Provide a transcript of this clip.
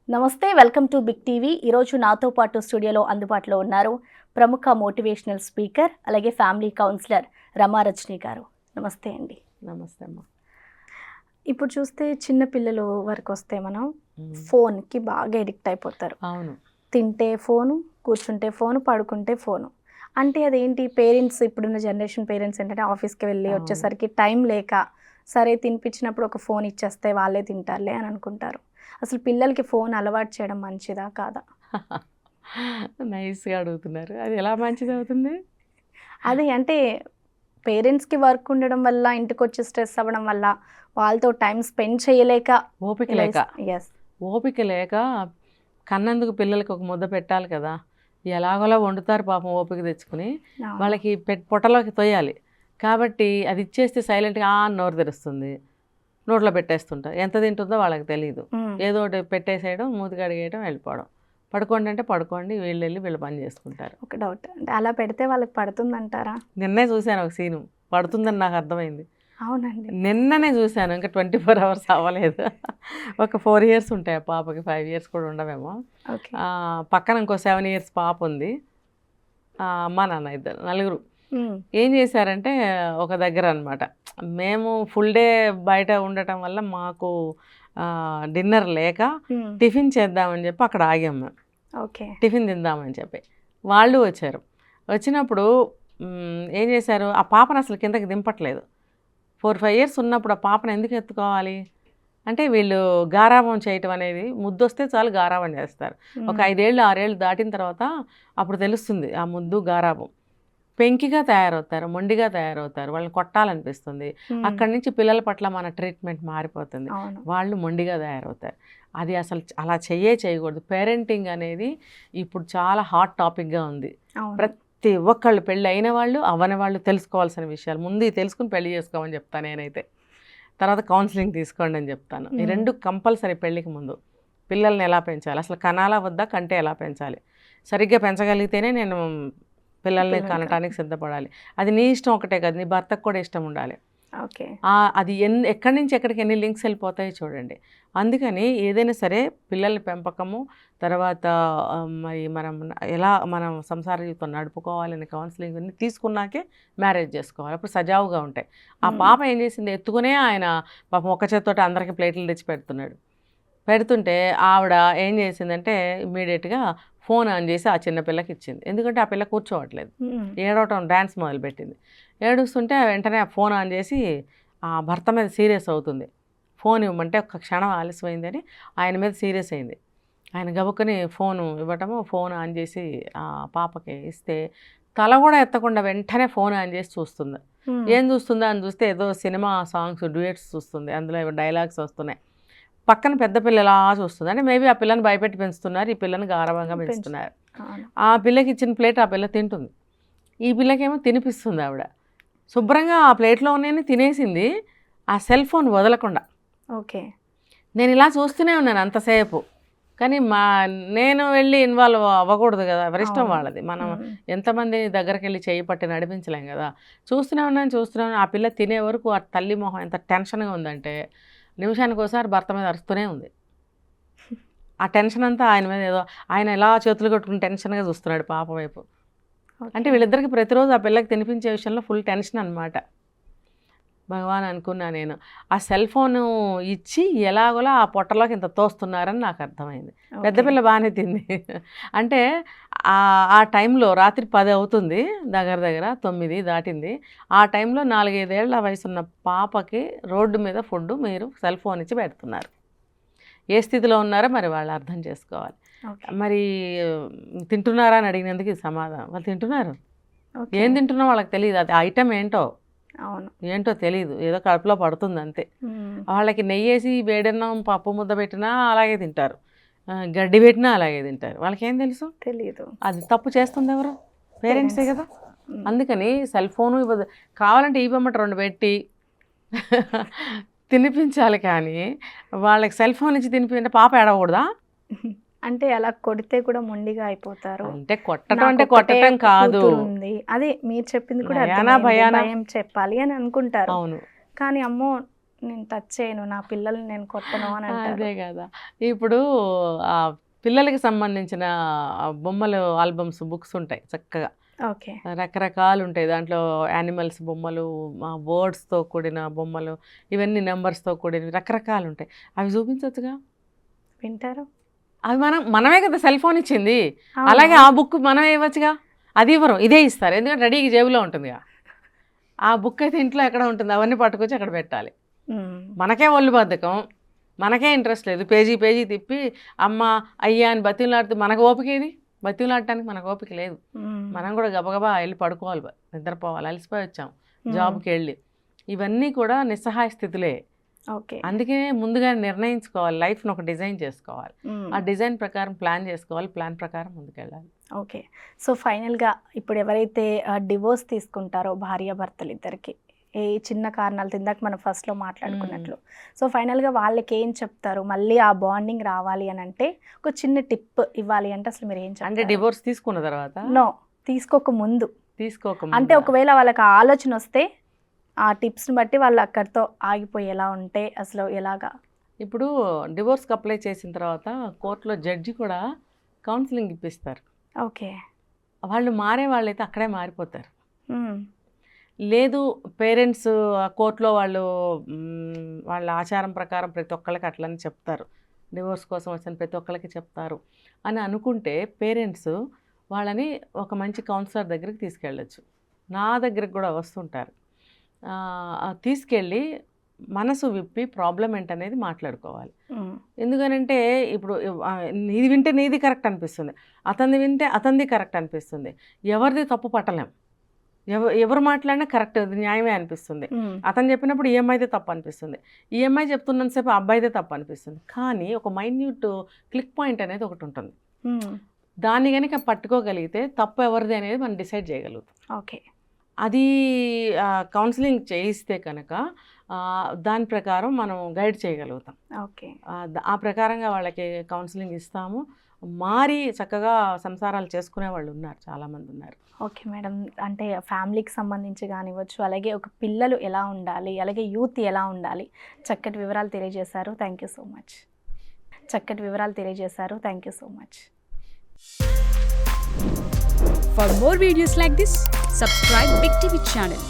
నమస్తే, welcome to big TV. ఈరోజు నాతో పాటు స్టూడియోలో అందుబాటులో ఉన్నారు ప్రముఖ మోటివేషనల్ స్పీకర్ అలాగే ఫ్యామిలీ కౌన్సిలర్ రమారజని గారు. నమస్తే అండి. నమస్తే అమ్మా. ఇప్పుడు చూస్తే చిన్న పిల్లలు వరకు వస్తే మనం ఫోన్కి బాగా ఎడిక్ట్ అయిపోతారు. అవును, తింటే ఫోను, కూర్చుంటే ఫోను, పడుకుంటే ఫోను. అంటే అదేంటి, పేరెంట్స్ ఇప్పుడున్న జనరేషన్ పేరెంట్స్ ఏంటంటే ఆఫీస్కి వెళ్ళి వచ్చేసరికి టైం లేక సరే తినిపించినప్పుడు ఒక ఫోన్ ఇచ్చేస్తే వాళ్ళే తింటారులే అని అనుకుంటారు. అసలు పిల్లలకి ఫోన్ అలవాటు చేయడం మంచిదా కాదా? నైస్గా అడుగుతున్నారు. అది ఎలా మంచిది అవుతుంది? అది అంటే పేరెంట్స్కి వర్క్ ఉండడం వల్ల, ఇంటికి వచ్చి స్ట్రెస్ అవ్వడం వల్ల, వాళ్ళతో టైం స్పెండ్ చేయలేక, ఓపిక లేక కన్నందుకు పిల్లలకి ఒక ముద్ద పెట్టాలి కదా. ఎలాగోలా వండుతారు పాపం ఓపిక తెచ్చుకుని, వాళ్ళకి పొట్టలోకి తోయాలి కాబట్టి అది ఇచ్చేస్తే సైలెంట్గా నోరు తెరుస్తుంది, నోట్లో పెట్టేస్తుంటారు. ఎంత తింటుందో వాళ్ళకి తెలియదు. ఏదో ఒకటి పెట్టేసేయడం, మూతికి అడిగేయడం, వెళ్ళిపోవడం. పడుకోండి అంటే పడుకోండి, వీళ్ళు వెళ్ళి వీళ్ళు పని చేసుకుంటారు. ఒక డౌట్, అంటే అలా పెడితే వాళ్ళకి పడుతుందంటారా? నిన్నే చూశాను ఒక సీను, పడుతుందని నాకు అర్థమైంది. అవునండి, నిన్ననే చూశాను, ఇంకా 24 hours అవ్వలేదు. ఒక 4 years ఉంటాయి పాపకి, 5 years కూడా ఉండవేమో. పక్కన ఇంకో 7 years పాప ఉంది. అమ్మ నాన్న ఇద్దరు, నలుగురు. ఏం చేశారంటే ఒక దగ్గర అనమాట, మేము ఫుల్ డే బయట ఉండటం వల్ల మాకు డిన్నర్ లేక టిఫిన్ చేద్దామని చెప్పి అక్కడ ఆగాము. టిఫిన్ తిందామని చెప్పి వాళ్ళు వచ్చారు. వచ్చినప్పుడు ఏం చేశారు, ఆ పాపను అసలు కిందకి దింపట్లేదు. 4-5 years ఉన్నప్పుడు ఆ పాపను ఎందుకు ఎత్తుకోవాలి అంటే, వీళ్ళు గారాబం చేయటం అనేది, ముద్దొస్తే చాలు గారాబం చేస్తారు. ఒక 5 ఏళ్ళు 6 ఏళ్ళు దాటిన తర్వాత అప్పుడు తెలుస్తుంది ఆ ముద్దు గారాబం. పెంకిగా తయారవుతారు, మొండిగా తయారవుతారు, వాళ్ళని కొట్టాలనిపిస్తుంది. అక్కడి నుంచి పిల్లల పట్ల మన ట్రీట్మెంట్ మారిపోతుంది, వాళ్ళు మొండిగా తయారవుతారు. అది అసలు అలా చేయకూడదు. పేరెంటింగ్ అనేది ఇప్పుడు చాలా హాట్ టాపిక్గా ఉంది. ప్రతి ఒక్కళ్ళు, పెళ్ళి అయిన వాళ్ళు అవ్వని వాళ్ళు తెలుసుకోవాల్సిన విషయాలు. ముందు తెలుసుకుని పెళ్లి చేసుకోమని చెప్తాను నేనైతే. తర్వాత కౌన్సిలింగ్ తీసుకోండి అని చెప్తాను. ఈ రెండు కంపల్సరీ. పెళ్ళికి ముందు పిల్లల్ని ఎలా పెంచాలి, అసలు కనాలా వద్దా, కంటే ఎలా పెంచాలి, సరిగ్గా పెంచగలిగితేనే నేను పిల్లల్ని కనటానికి సిద్ధపడాలి. అది నీ ఇష్టం ఒకటే కదా, నీ భర్తకు కూడా ఇష్టం ఉండాలి. అది ఎక్కడి నుంచి ఎక్కడికి ఎన్ని లింక్స్ వెళ్ళిపోతాయో చూడండి. అందుకని ఏదైనా సరే పిల్లల పెంపకము, తర్వాత మరి మనం సంసార జీవితం నడుపుకోవాలని కౌన్సిలింగ్ అన్ని తీసుకున్నాకే మ్యారేజ్ చేసుకోవాలి. అప్పుడు సజావుగా ఉంటాయి. ఆ పాప ఏం చేసింది, ఎత్తుకునే ఆయన పాపం ఒక్క చేతితోటి అందరికీ ప్లేట్లు తెచ్చి పెడుతుంటే ఆవిడ ఏం చేసిందంటే ఇమ్మీడియట్గా ఫోన్ ఆన్ చేసి ఆ చిన్న పిల్లకి ఇచ్చింది. ఎందుకంటే ఆ పిల్ల కూర్చోవట్లేదు, ఏడవటం, డ్యాన్స్ మొదలుపెట్టింది. ఏడుస్తుంటే వెంటనే ఆ ఫోన్ ఆన్ చేసి ఆ భర్త మీద సీరియస్ అవుతుంది. ఫోన్ ఇవ్వమంటే ఒక్క క్షణం ఆలస్యమైందని ఆయన మీద సీరియస్ అయింది. ఆయన గబుక్కని ఫోను ఇవ్వటము, ఫోన్ ఆన్ చేసి ఆ పాపకి ఇస్తే తల కూడా ఎత్తకుండా వెంటనే ఫోన్ ఆన్ చేసి చూస్తుంది. ఏం చూస్తుందా అని చూస్తే ఏదో సినిమా సాంగ్స్, డ్యూయట్స్ చూస్తుంది. అందులో డైలాగ్స్ వస్తున్నాయి. పక్కన పెద్ద పిల్ల ఎలా చూస్తుంది అంటే, మేబీ ఆ పిల్లని భయపెట్టి పెంచుతున్నారు, ఈ పిల్లని గారవంగా పెంచుతున్నారు. ఆ పిల్లకి ఇచ్చిన ప్లేట్ ఆ పిల్ల తింటుంది, ఈ పిల్లకేమో తినిపిస్తుంది ఆవిడ. శుభ్రంగా ఆ ప్లేట్లో ఉన్నాయని తినేసింది, ఆ సెల్ ఫోన్ వదలకుండా. నేను ఇలా చూస్తూనే ఉన్నాను అంతసేపు. కానీ నేను వెళ్ళి ఇన్వాల్వ్ అవ్వకూడదు కదా, ఎవరిష్టం వాళ్ళది. మనం ఎంతమంది దగ్గరికి వెళ్ళి చేయి పట్టి నడిపించలేం కదా. చూస్తూనే ఉన్నాను. ఆ పిల్ల తినే వరకు ఆ తల్లి మొహం ఎంత టెన్షన్గా ఉందంటే, నిమిషానికి ఒకసారి భర్త మీద అరుస్తూనే ఉంది. ఆ టెన్షన్ అంతా ఆయన మీద, ఏదో ఆయన ఎలా చేతులు కట్టుకుని టెన్షన్గా చూస్తున్నాడు పాప వైపు. అంటే వీళ్ళిద్దరికి ప్రతిరోజు ఆ పిల్లకి తినిపించే విషయంలో ఫుల్ టెన్షన్ అనమాట. భగవాన్ అనుకున్నా నేను, ఆ సెల్ ఫోను ఇచ్చి ఎలాగోలా ఆ పొట్టలోకి ఇంత తోస్తున్నారని నాకు అర్థమైంది. పెద్ద పిల్ల బాగానే తింది. అంటే ఆ టైంలో రాత్రి 10 అవుతుంది, దగ్గర 9 దాటింది. ఆ టైంలో 4-5 ఏళ్ల వయసున్న పాపకి రోడ్డు మీద ఫుడ్ మీరు సెల్ ఫోన్ ఇచ్చి పెడుతున్నారు. ఏ స్థితిలో ఉన్నారో మరి వాళ్ళు అర్థం చేసుకోవాలి. మరి తింటున్నారా అని అడిగినందుకు ఇది సమాధానం. వాళ్ళు తింటున్నారు. ఏం తింటున్నా వాళ్ళకి తెలియదు, అది ఐటమ్ ఏంటో తెలియదు, ఏదో కడుపులో పడుతుంది అంతే. వాళ్ళకి నెయ్యేసి వేడన్నం పప్పు ముద్ద పెట్టినా అలాగే తింటారు, గడ్డి పెట్టినా అలాగే తింటారు. వాళ్ళకి ఏం తెలియదు. అది తప్పు చేస్తుంది ఎవరు? పేరెంట్సే కదా. అందుకని సెల్ ఫోను ఇవ్వదు. కావాలంటే ఇవ్వమంటే 2 పెట్టి తినిపించాలి, కానీ వాళ్ళకి సెల్ ఫోన్ ఇచ్చి తినిపించే పాప ఏడవకూడదా? అంటే అలా కొడితే కూడా మొండిగా అయిపోతారు. అంటే కొట్టడం కాదు, అదే మీరు చెప్పింది కూడా భయం చెప్పాలి అని అనుకుంటారు. అవును. కానీ అమ్మో నేను టచ్ చేయను, నా పిల్లల్ని నేను కొట్టను అని అంటారు. అదే కదా. ఇప్పుడు ఆ పిల్లలకి సంబంధించిన బొమ్మలు ఆల్బమ్స్, బుక్స్ ఉంటాయి చక్కగా. ఓకే. రకరకాలు ఉంటాయి దాంట్లో. యానిమల్స్ బొమ్మలు, వర్డ్స్తో కూడిన బొమ్మలు, ఇవన్నీ నెంబర్స్తో కూడినవి రకరకాలు ఉంటాయి. అవి చూపించవచ్చుగా. వింటారు. అవి మనమే కదా సెల్ ఫోన్ ఇచ్చింది. అవును. అలాగే ఆ బుక్ మనమే ఇవ్వచ్చుగా. అది ఇవ్వరు, ఇదే ఇస్తారు. ఎందుకంటే రెడీగా జేబులో ఉంటుందిగా. ఆ బుక్ అయితే ఇంట్లో ఎక్కడ ఉంటుంది, అవన్నీ పట్టుకొచ్చి అక్కడ పెట్టాలి. మనకే ఒళ్ళు బద్ధకం, మనకే ఇంట్రెస్ట్ లేదు. పేజీ పేజీ తిప్పి అమ్మ అయ్యా అని బతిలాడితే మనకు ఓపిక ఏది? బతిలాడటానికి మనకు ఓపిక లేదు. మనం కూడా గబగబా వెళ్ళి పడుకోవాలి, నిద్రపోవాలి. అలసిపోయి వచ్చాం జాబ్కి వెళ్ళి. ఇవన్నీ కూడా నిస్సహాయ స్థితులే. ఓకే. అందుకే ముందుగా నిర్ణయించుకోవాలి, లైఫ్ను ఒక డిజైన్ చేసుకోవాలి. ఆ డిజైన్ ప్రకారం ప్లాన్ చేసుకోవాలి, ప్లాన్ ప్రకారం ముందుకెళ్ళాలి. ఓకే. సో ఫైనల్గా ఇప్పుడు ఎవరైతే డివోర్స్ తీసుకుంటారో భార్యాభర్తలు ఇద్దరికి, ఏ చిన్న కారణాలు ఇందాక మనం ఫస్ట్లో మాట్లాడుకున్నట్లు, సో ఫైనల్గా వాళ్ళకి ఏం చెప్తారు? మళ్ళీ ఆ బాండింగ్ రావాలి అని అంటే ఒక చిన్న టిప్ ఇవ్వాలి అంటే అసలు మీరు ఏం చెప్తారు? అంటే డివోర్స్ తీసుకున్న తర్వాత? నో, తీసుకోక ముందు. తీసుకోక అంటే ఒకవేళ వాళ్ళకి ఆ ఆలోచన వస్తే ఆ టిప్స్ని బట్టి వాళ్ళు అక్కడితో ఆగిపోయేలా ఉంటే అసలు ఎలాగా? ఇప్పుడు డివోర్స్కి అప్లై చేసిన తర్వాత కోర్టులో జడ్జి కూడా కౌన్సిలింగ్ ఇప్పిస్తారు. ఓకే. వాళ్ళు మారే వాళ్ళైతే అక్కడే మారిపోతారు. లేదు పేరెంట్స్ కోర్టులో వాళ్ళు వాళ్ళ ఆచారం ప్రకారం ప్రతి ఒక్కళ్ళకి అట్లని చెప్తారు, డివోర్స్ కోసం వచ్చిన ప్రతి ఒక్కళ్ళకి చెప్తారు అని అనుకుంటే పేరెంట్స్ వాళ్ళని ఒక మంచి కౌన్సిలర్ దగ్గరికి తీసుకెళ్ళచ్చు. నా దగ్గరికి కూడా వస్తుంటారు. తీసుకెళ్ళి మనసు విప్పి ప్రాబ్లం ఏంటనేది మాట్లాడుకోవాలి. ఎందుకనంటే ఇప్పుడు నీది వింటే నీది కరెక్ట్ అనిపిస్తుంది, అతనిది వింటే అతనిది కరెక్ట్ అనిపిస్తుంది. ఎవరిది తప్పు పట్టలేం. ఎవరు మాట్లాడినా కరెక్ట్, న్యాయమే అనిపిస్తుంది. అతను చెప్పినప్పుడు ఈఎంఐదే తప్పు అనిపిస్తుంది, ఈఎంఐ చెప్తున్నంతసేపు అబ్బాయిదే తప్పు అనిపిస్తుంది. కానీ ఒక మైన్యూట్ క్లిక్ పాయింట్ అనేది ఒకటి ఉంటుంది. దాన్ని కనుక పట్టుకోగలిగితే తప్పు ఎవరిది అనేది మనం డిసైడ్ చేయగలుగుతాం. ఓకే. అది కౌన్సిలింగ్ చేయిస్తే కనుక దాని ప్రకారం మనం గైడ్ చేయగలుగుతాం. ఓకే. ఆ ప్రకారంగా వాళ్ళకి కౌన్సిలింగ్ ఇస్తాము. మారి చక్కగా సంసారాలు చేసుకునే వాళ్ళు ఉన్నారు, చాలామంది ఉన్నారు. ఓకే మేడం, అంటే ఫ్యామిలీకి సంబంధించి కానివ్వచ్చు, అలాగే ఒక పిల్లలు ఎలా ఉండాలి, అలాగే యూత్ ఎలా ఉండాలి, చక్కటి వివరాలు తెలియజేశారు. Thank you so much. చక్కటి వివరాలు తెలియజేశారు. Thank you so much. For more videos like this, subscribe Big TV channel.